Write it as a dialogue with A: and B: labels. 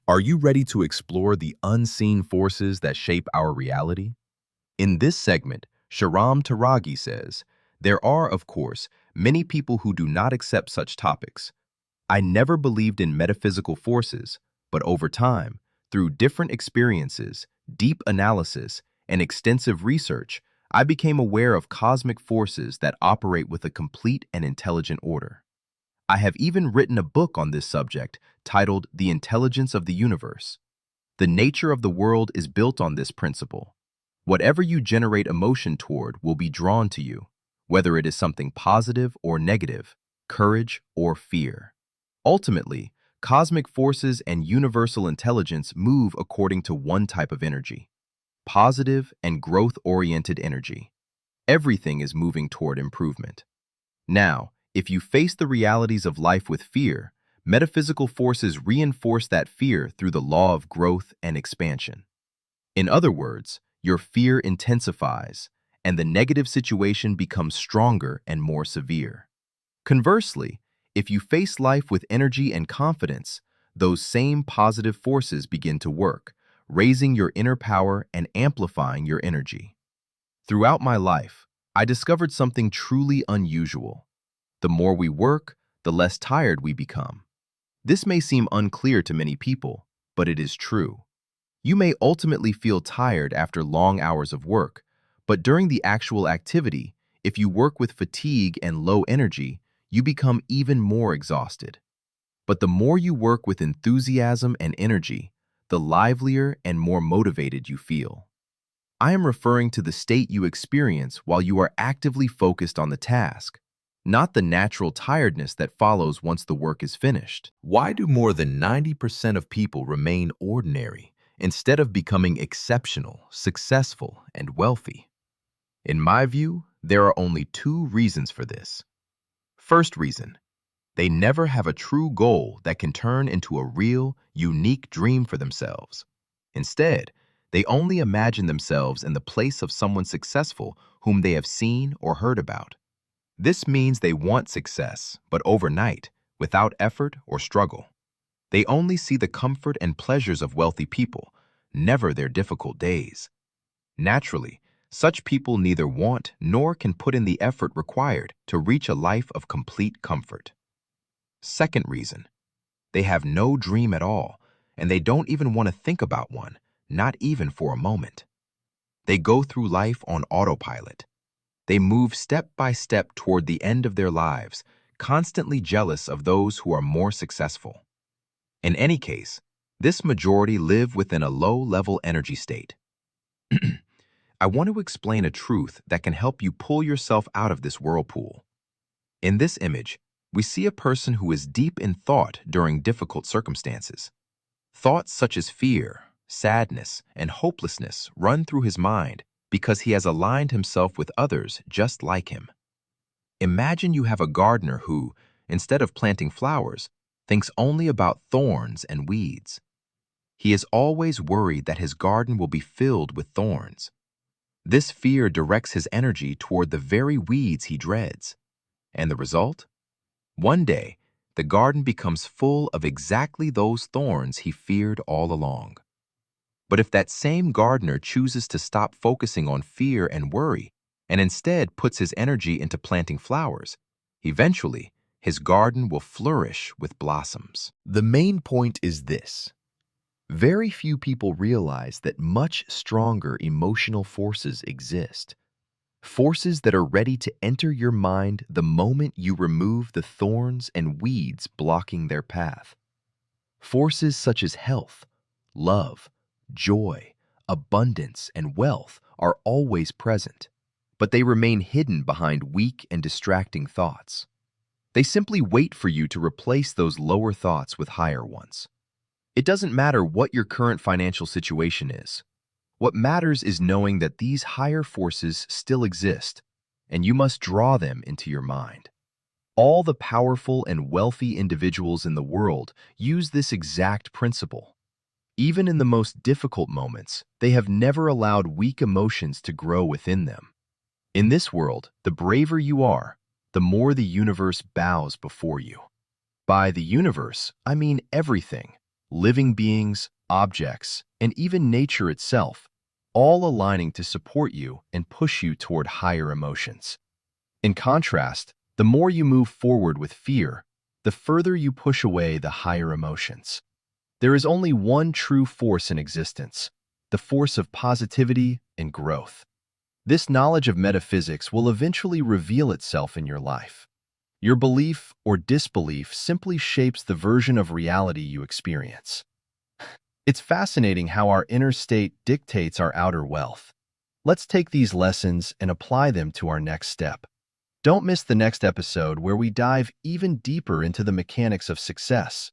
A: Are you ready to explore the unseen forces that shape our reality? In this segment, Shahram Taraghi says, there are, of course, many people who do not accept such topics. I never believed in metaphysical forces, but over time, through different experiences, deep analysis, and extensive research, I became aware of cosmic forces that operate with a complete and intelligent order. I have even written a book on this subject titled The Intelligence of the Universe. The nature of the world is built on this principle. Whatever you generate emotion toward will be drawn to you, whether it is something positive or negative, courage or fear. Ultimately, cosmic forces and universal intelligence move according to one type of energy: positive and growth-oriented energy. Everything is moving toward improvement. Now, if you face the realities of life with fear, metaphysical forces reinforce that fear through the law of growth and expansion. In other words, your fear intensifies, and the negative situation becomes stronger and more severe. Conversely, if you face life with energy and confidence, those same positive forces begin to work, raising your inner power and amplifying your energy. Throughout my life, I discovered something truly unusual. The more we work, the less tired we become. This may seem unclear to many people, but it is true. You may ultimately feel tired after long hours of work, but during the actual activity, if you work with fatigue and low energy, you become even more exhausted. But the more you work with enthusiasm and energy, the livelier and more motivated you feel. I am referring to the state you experience while you are actively focused on the task, not the natural tiredness that follows once the work is finished. Why do more than 90% of people remain ordinary instead of becoming exceptional, successful, and wealthy? In my view, there are only two reasons for this. First reason, they never have a true goal that can turn into a real, unique dream for themselves. Instead, they only imagine themselves in the place of someone successful whom they have seen or heard about. This means they want success, but overnight, without effort or struggle. They only see the comfort and pleasures of wealthy people, never their difficult days. Naturally, such people neither want nor can put in the effort required to reach a life of complete comfort. Second reason, they have no dream at all, and they don't even want to think about one, not even for a moment. They go through life on autopilot. They move step by step toward the end of their lives, constantly jealous of those who are more successful. In any case, this majority live within a low-level energy state. I want to explain a truth that can help you pull yourself out of this whirlpool. In this image, we see a person who is deep in thought during difficult circumstances. Thoughts such as fear, sadness, and hopelessness run through his mind because he has aligned himself with others just like him. Imagine you have a gardener who, instead of planting flowers, thinks only about thorns and weeds. He is always worried that his garden will be filled with thorns. This fear directs his energy toward the very weeds he dreads. And the result? One day, the garden becomes full of exactly those thorns he feared all along. But if that same gardener chooses to stop focusing on fear and worry and instead puts his energy into planting flowers, eventually his garden will flourish with blossoms. The main point is this: very few people realize that much stronger emotional forces exist. Forces that are ready to enter your mind the moment you remove the thorns and weeds blocking their path. Forces such as health, love, joy, abundance, and wealth are always present, but they remain hidden behind weak and distracting thoughts. They simply wait for you to replace those lower thoughts with higher ones. It doesn't matter what your current financial situation is. What matters is knowing that these higher forces still exist, and you must draw them into your mind. All the powerful and wealthy individuals in the world use this exact principle. Even in the most difficult moments, they have never allowed weak emotions to grow within them. In this world, the braver you are, the more the universe bows before you. By the universe, I mean everything. living beings, objects, and even nature itself, all aligning to support you and push you toward higher emotions. In contrast, the more you move forward with fear, the further you push away the higher emotions. There is only one true force in existence, the force of positivity and growth. This knowledge of metaphysics will eventually reveal itself in your life. Your belief or disbelief simply shapes the version of reality you experience. It's fascinating how our inner state dictates our outer wealth. Let's take these lessons and apply them to our next step. Don't miss the next episode where we dive even deeper into the mechanics of success.